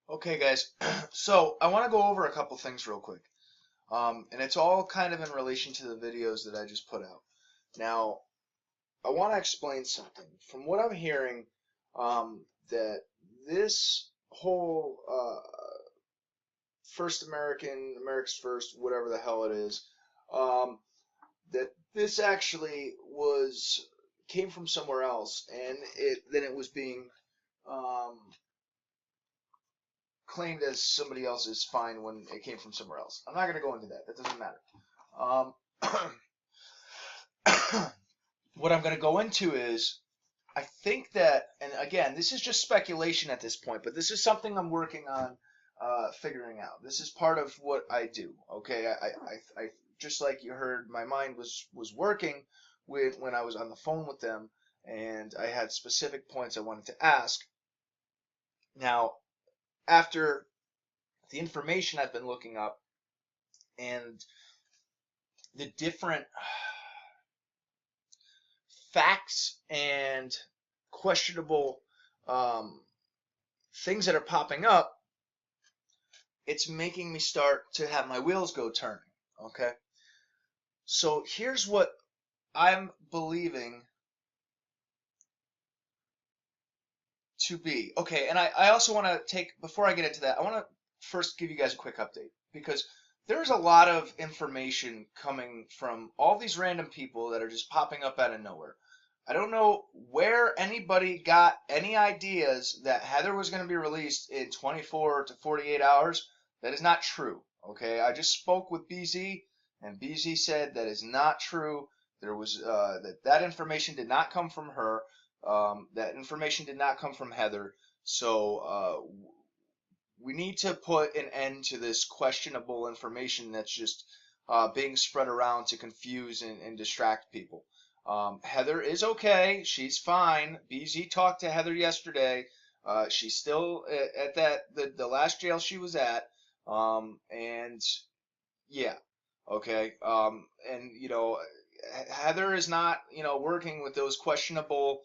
Okay, guys. So I want to go over a couple things real quick, and it's all kind of in relation to the videos that I just put out. Now, I want to explain something. From what I'm hearing, that this whole First America's First, whatever the hell it is, um, that this actually was came from somewhere else, and it was being um, claimed as somebody else's fine when it came from somewhere else. I'm not going to go into that. That doesn't matter. Um, what I'm going to go into is I think that, and again, this is just speculation at this point, but this is something I'm working on figuring out. This is part of what I do. Okay, I just like you heard, my mind was working with when I was on the phone with them, and I had specific points I wanted to ask. Now, after the information I've been looking up and the different facts and questionable um, things that are popping up, it's making me start to have my wheels go turning. Okay, so here's what I'm believing to be. Okay, and I also want to take, before I get into that, I want to first give you guys a quick update because there's a lot of information coming from all these random people that are just popping up out of nowhere. I don't know where anybody got any ideas that Heather was going to be released in 24 to 48 hours. That is not true. Okay, I just spoke with BZ, and BZ said that is not true. There was that information did not come from her. That information did not come from Heather. So we need to put an end to this questionable information that's just being spread around to confuse and distract people. Heather is okay. She's fine. BZ talked to Heather yesterday. She's still at the last jail she was at. And yeah, okay. And Heather is not working with those questionable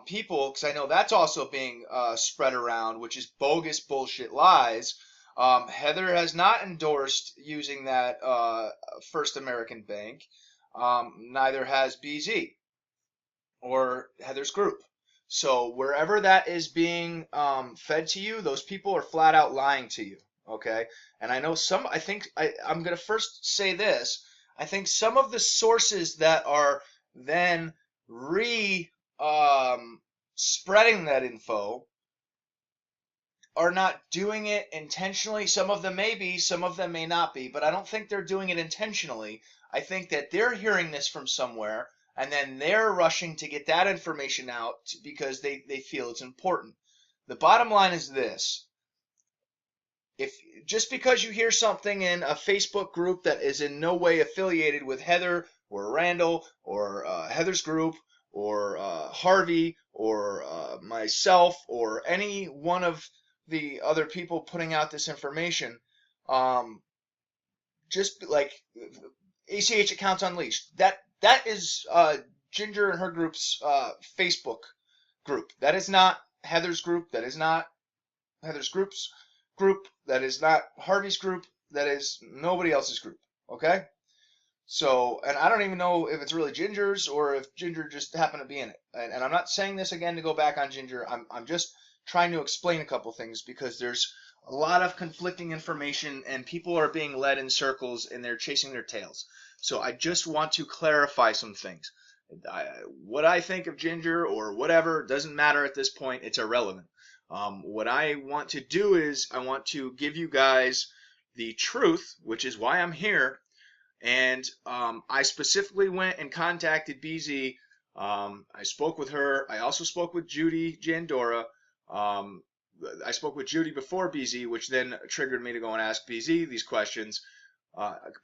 people, because I know that's also being spread around, which is bogus bullshit lies. Heather has not endorsed using that First American Bank. Neither has BZ or Heather's group. So wherever that is being fed to you, those people are flat out lying to you. Okay, and I know some. I'm gonna first say this. I think some of the sources that are then re spreading that info are not doing it intentionally. Some of them may be, some of them may not be, but I don't think they're doing it intentionally. I think that they're hearing this from somewhere and then they're rushing to get that information out because they feel it's important. The bottom line is this. If just because you hear something in a Facebook group that is in no way affiliated with Heather or Randall or Heather's group or Harvey or myself or any one of the other people putting out this information, um, just like ACH accounts unleashed. That is Ginger and her group's Facebook group. That is not Heather's group. That is not Heather's group's group. That is not Harvey's group. That is nobody else's group. Okay? So, and I don't even know if it's really Ginger's or if Ginger just happened to be in it. And I'm not saying this again to go back on Ginger. I'm just trying to explain a couple things because there's a lot of conflicting information and people are being led in circles and they're chasing their tails. So I just want to clarify some things. What I think of Ginger or whatever doesn't matter at this point. It's irrelevant. What I want to do is I want to give you guys the truth, which is why I'm here. And I specifically went and contacted BZ. I spoke with her. I also spoke with Judy Jandora. I spoke with Judy before BZ, which then triggered me to go and ask BZ these questions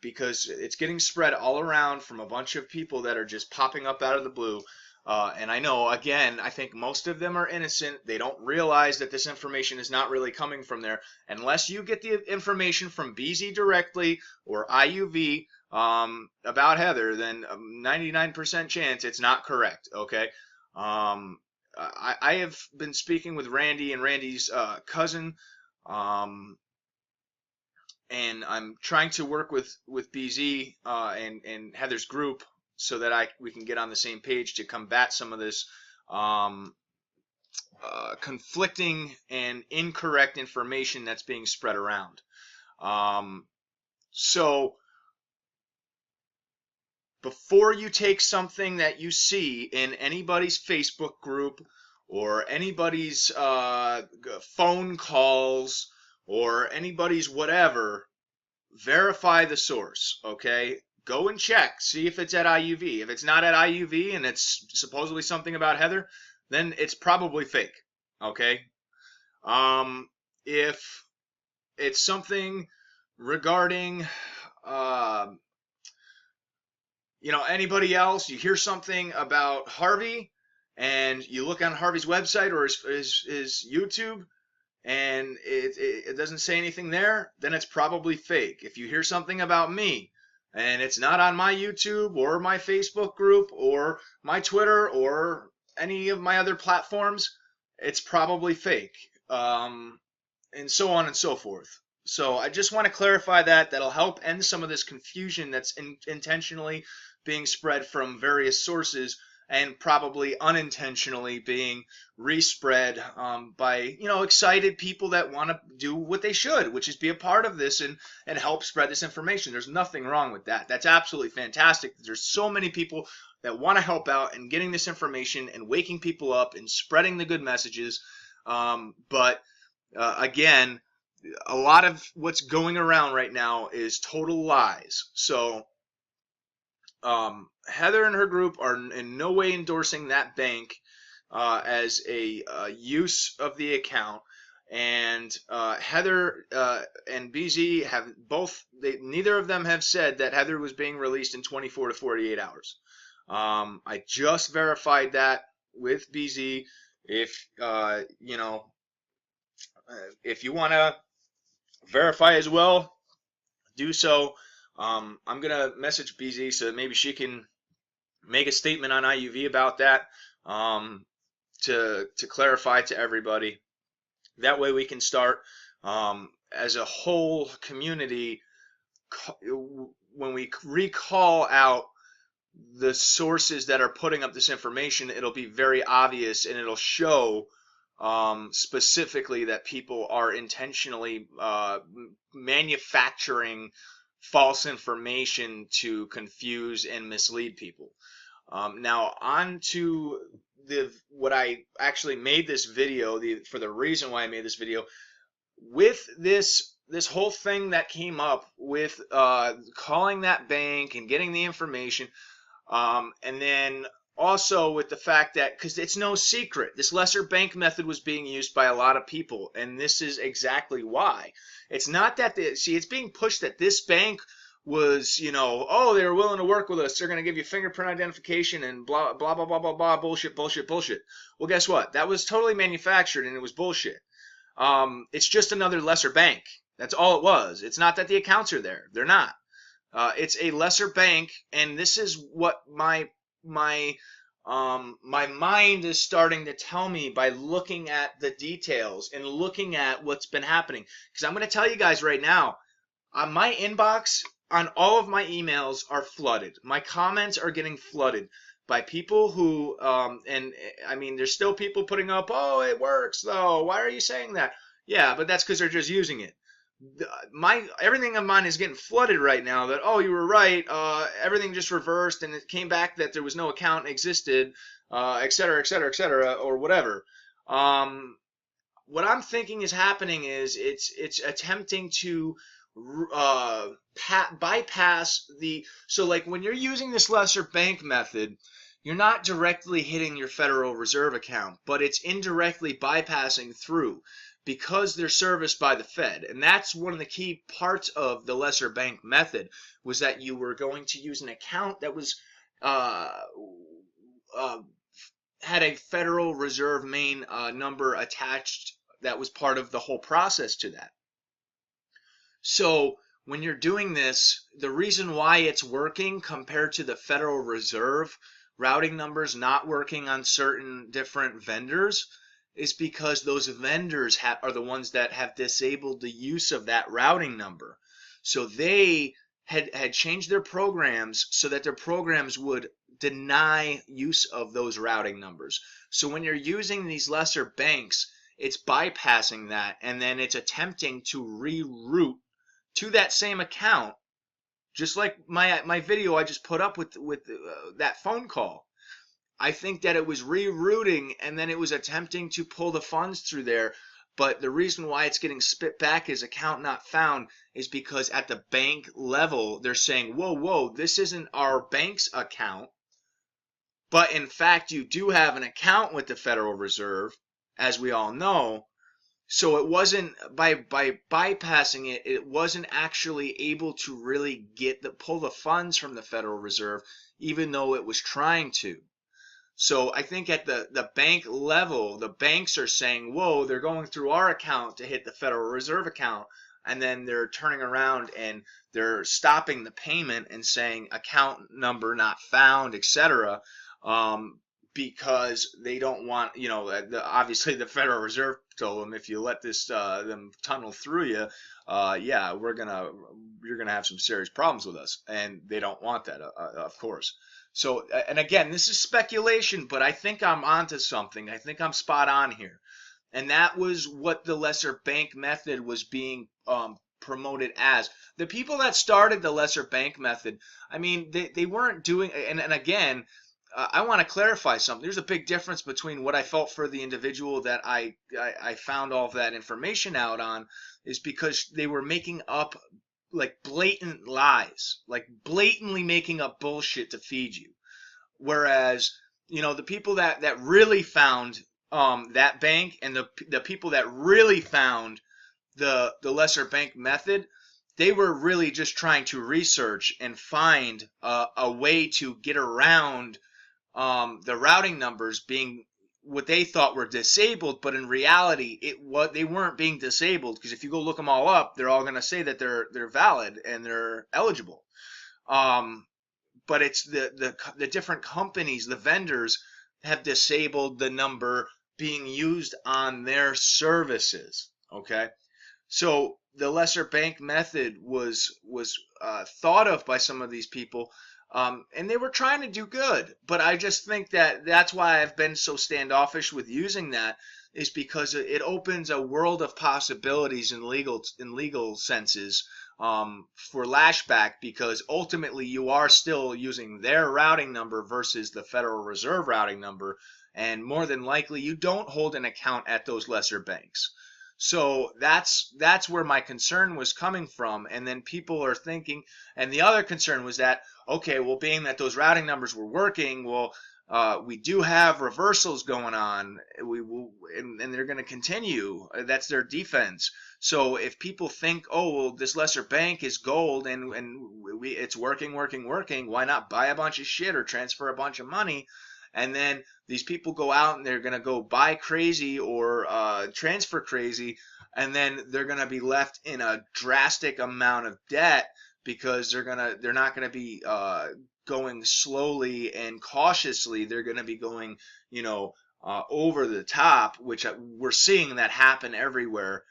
because it's getting spread all around from a bunch of people that are just popping up out of the blue. And I know, again, I think most of them are innocent. They don't realize that this information is not really coming from there. Unless you get the information from BZ directly or IUV about Heather, then 99% chance it's not correct, okay? I have been speaking with Randy and Randy's cousin And I'm trying to work with BZ and Heather's group so that we can get on the same page to combat some of this um, conflicting and incorrect information that's being spread around. So before you take something that you see in anybody's Facebook group or anybody's phone calls or anybody's whatever, verify the source, okay? Go and check, see if it's at IUV. If it's not at IUV and it's supposedly something about Heather, then it's probably fake, okay? If it's something regarding anybody else, you hear something about Harvey and you look on Harvey's website or his YouTube and it doesn't say anything there, then it's probably fake. If you hear something about me and it's not on my YouTube or my Facebook group or my Twitter or any of my other platforms, it's probably fake. And so on and so forth. So I just want to clarify that. That'll help end some of this confusion that's intentionally being spread from various sources and probably unintentionally being respread by excited people that want to do what they should, which is be a part of this and help spread this information. There's nothing wrong with that. That's absolutely fantastic. There's so many people that want to help out and getting this information and waking people up and spreading the good messages. But again, a lot of what's going around right now is total lies. So Heather and her group are in no way endorsing that bank as a use of the account. And Heather and BZ have neither of them have said that Heather was being released in 24 to 48 hours. I just verified that with BZ. If if you want to verify as well, do so. I'm gonna message BZ so that maybe she can make a statement on IUV about that to clarify to everybody. That way we can start as a whole community, when we recall out the sources that are putting up this information, it'll be very obvious and it'll show specifically that people are intentionally manufacturing false information to confuse and mislead people. Now on to what I actually made this video, for the reason why I made this video. With this whole thing that came up with calling that bank and getting the information, and then also with the fact that, because it's no secret, this lesser bank method was being used by a lot of people, and this is exactly why. It's not that it's being pushed that this bank was, oh, they were willing to work with us, they're going to give you fingerprint identification and blah, blah, blah, blah, blah, blah, bullshit, bullshit, bullshit. Well, guess what? That was totally manufactured and it was bullshit. It's just another lesser bank. That's all it was. It's not that the accounts are there. They're not. It's a lesser bank, and this is what my mind is starting to tell me by looking at the details and looking at what's been happening. Because I'm going to tell you guys right now, my inbox on all of my emails are flooded. My comments are getting flooded by people who, and I mean, there's still people putting up, oh, it works though. Why are you saying that? Yeah, but that's because they're just using it. Everything of mine is getting flooded right now that, oh, you were right, everything just reversed and it came back that there was no account existed, et cetera, et cetera, et cetera, or whatever. What I'm thinking is happening is it's attempting to bypass so like when you're using this lesser bank method, you're not directly hitting your Federal Reserve account, but it's indirectly bypassing through, because they're serviced by the Fed. And that's one of the key parts of the lesser bank method, was that you were going to use an account that was had a Federal Reserve main number attached that was part of the whole process to that. So when you're doing this, the reason why it's working compared to the Federal Reserve routing numbers not working on certain different vendors is because those vendors are the ones that have disabled the use of that routing number. So they had changed their programs so that their programs would deny use of those routing numbers. So when you're using these lesser banks, it's bypassing that, and then it's attempting to reroute to that same account, just like my video I just put up with that phone call. I think that it was rerouting, and then it was attempting to pull the funds through there. But the reason why it's getting spit back as account not found is because at the bank level, they're saying, whoa, whoa, this isn't our bank's account. But in fact, you do have an account with the Federal Reserve, as we all know. So it wasn't by bypassing it, it wasn't actually able to really pull the funds from the Federal Reserve, even though it was trying to. So I think at the bank level, the banks are saying, whoa, they're going through our account to hit the Federal Reserve account. And then they're turning around and they're stopping the payment and saying account number not found, etc. Because they don't want, obviously the Federal Reserve told them, if you let them tunnel through you, yeah, you're gonna have some serious problems with us, and they don't want that, of course. So, and again, this is speculation, but I think I'm onto something. I think I'm spot on here. And that was what the lesser bank method was being promoted as. The people that started the lesser bank method, I mean, they weren't doing, and again, I want to clarify something. There's a big difference between what I felt for the individual that I found all of that information out on, is because they were making up like blatant lies, like blatantly making up bullshit to feed you. Whereas, the people that really found that bank, and the people that really found the lesser bank method, they were really just trying to research and find a way to get around the routing numbers being what they thought were disabled, but in reality, they weren't being disabled, because if you go look them all up, they're all going to say that they're valid and they're eligible. But it's the different companies, the vendors, have disabled the number being used on their services. Okay, so the lesser bank method was thought of by some of these people. And they were trying to do good, but I just think that's why I've been so standoffish with using that, is because it opens a world of possibilities in legal senses for lashback, because ultimately you are still using their routing number versus the Federal Reserve routing number, and more than likely you don't hold an account at those lesser banks. So that's where my concern was coming from. And then people are thinking, and the other concern was that, okay, well, being that those routing numbers were working, well, we do have reversals going on. We will, and they're going to continue. That's their defense. So if people think, oh, well, this lesser bank is gold and it's working, why not buy a bunch of shit or transfer a bunch of money? And then these people go out and they're going to go buy crazy or transfer crazy, and then they're going to be left in a drastic amount of debt, because they're not going to be going slowly and cautiously. They're going to be going, over the top, which we're seeing that happen everywhere.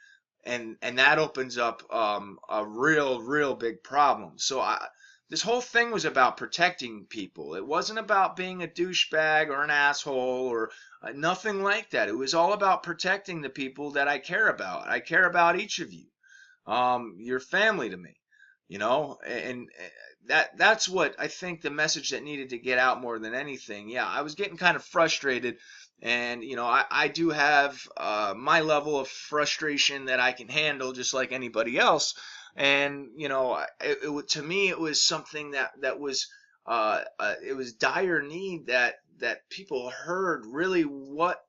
And that opens up a real big problem. So this whole thing was about protecting people. It wasn't about being a douchebag or an asshole or nothing like that. It was all about protecting the people that I care about. I care about each of you. You're family to me, and that's what I think the message that needed to get out more than anything. Yeah, I was getting kind of frustrated, and I do have my level of frustration that I can handle just like anybody else. And to me it was something that was it was dire need that people heard really what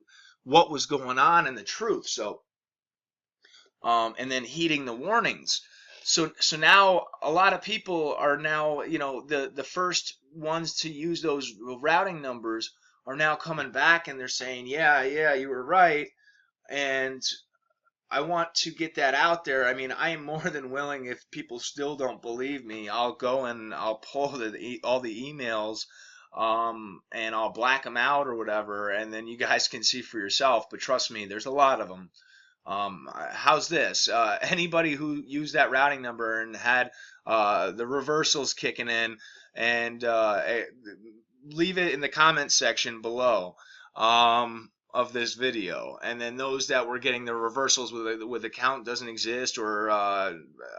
was going on and the truth. So and then heeding the warnings. So now a lot of people are now, the first ones to use those routing numbers are now coming back, and they're saying, yeah, you were right. And I want to get that out there. I mean, I am more than willing, if people still don't believe me, I'll go and I'll pull all the emails and I'll black them out or whatever, and then you guys can see for yourself. But trust me, there's a lot of them. How's this? Anybody who used that routing number and had the reversals kicking in, and leave it in the comments section below of this video. And then those that were getting the reversals with account doesn't exist, or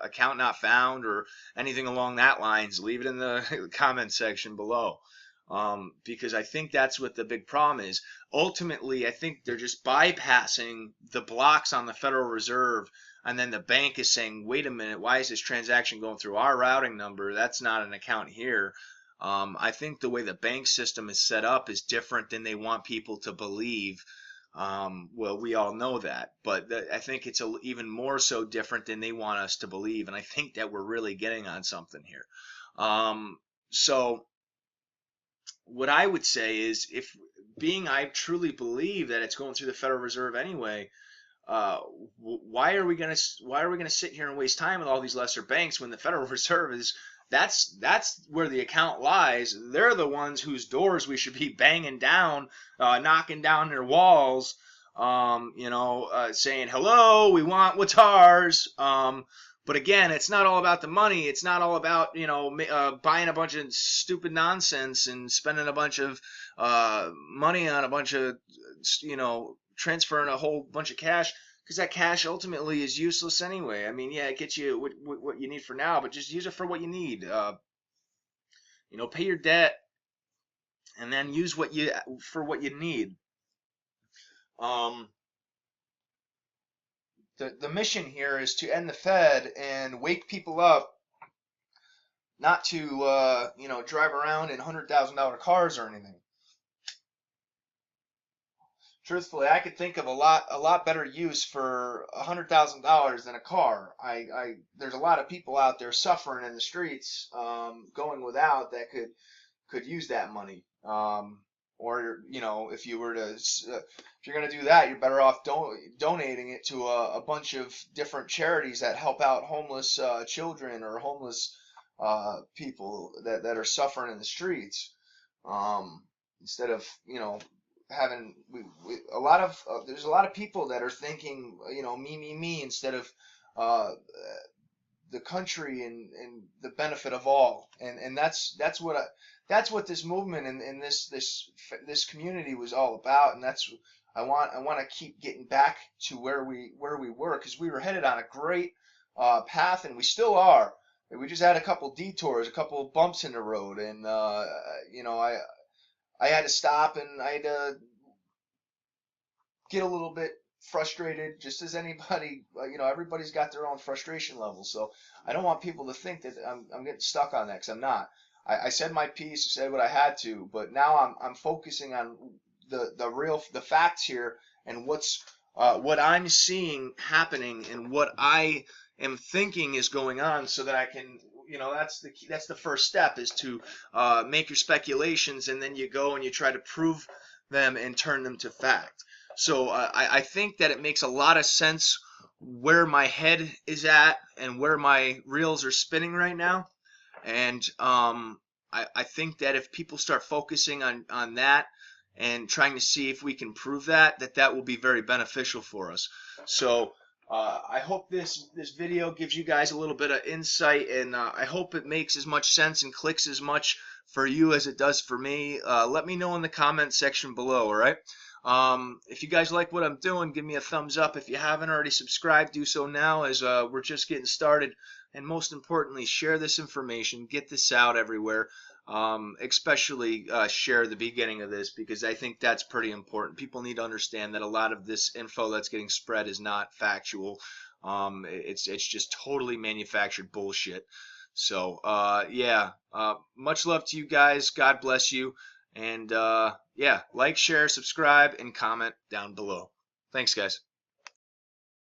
account not found, or anything along that lines, leave it in the comments section below. Because I think that's what the big problem is. Ultimately, I think they're just bypassing the blocks on the Federal Reserve, and then the bank is saying, wait a minute, why is this transaction going through our routing number? That's not an account here. I think the way the bank system is set up is different than they want people to believe. Well, we all know that, but I think it's even more so different than they want us to believe, and I think that we're really getting on something here. So what I would say is, I truly believe that it's going through the Federal Reserve anyway, why are we gonna sit here and waste time with all these lesser banks when the Federal Reserve is that's where the account lies? They're the ones whose doors we should be banging down, knocking down their walls, saying, hello, we want what's ours. But again, it's not all about the money. It's not all about buying a bunch of stupid nonsense and spending a bunch of money on a bunch of transferring a whole bunch of cash, because that cash ultimately is useless anyway. I mean, yeah, it gets you what you need for now, but just use it for what you need. Pay your debt, and then use for what you need. The mission here is to end the Fed and wake people up, not to drive around in $100,000 cars or anything. Truthfully, I could think of a lot better use for $100,000 than a car. There's a lot of people out there suffering in the streets, going without, that could use that money. Or if you're gonna do that, you're better off donating it to a bunch of different charities that help out homeless children, or homeless people that are suffering in the streets. Instead of having there's a lot of people that are thinking me instead of the country and the benefit of all, and that's what this movement and this community was all about. And that's I want to keep getting back to where we were, because we were headed on a great path, and we still are. We just had a couple detours, a couple bumps in the road, and I had to stop, and I had to get a little bit frustrated, just as anybody. Everybody's got their own frustration level, so I don't want people to think that I'm getting stuck on that, because I'm not. I said my piece, I said what I had to, but now I'm focusing on the facts here, and what I'm seeing happening, and what I am thinking is going on, so that I can, that's the first step, is to make your speculations, and then you go and you try to prove them and turn them to fact. So I think that it makes a lot of sense where my head is at and where my reels are spinning right now. And I think that if people start focusing on that and trying to see if we can prove that will be very beneficial for us. So I hope this video gives you guys a little bit of insight, and I hope it makes as much sense and clicks as much for you as it does for me. Let me know in the comments section below, all right? If you guys like what I'm doing, give me a thumbs up. If you haven't already subscribed, do so now, as we're just getting started. And most importantly, share this information, get this out everywhere. Especially share the beginning of this, because I think that's pretty important. People need to understand that a lot of this info that's getting spread is not factual. It's just totally manufactured bullshit. So yeah, much love to you guys. God bless you. And yeah, like, share, subscribe, and comment down below. Thanks, guys.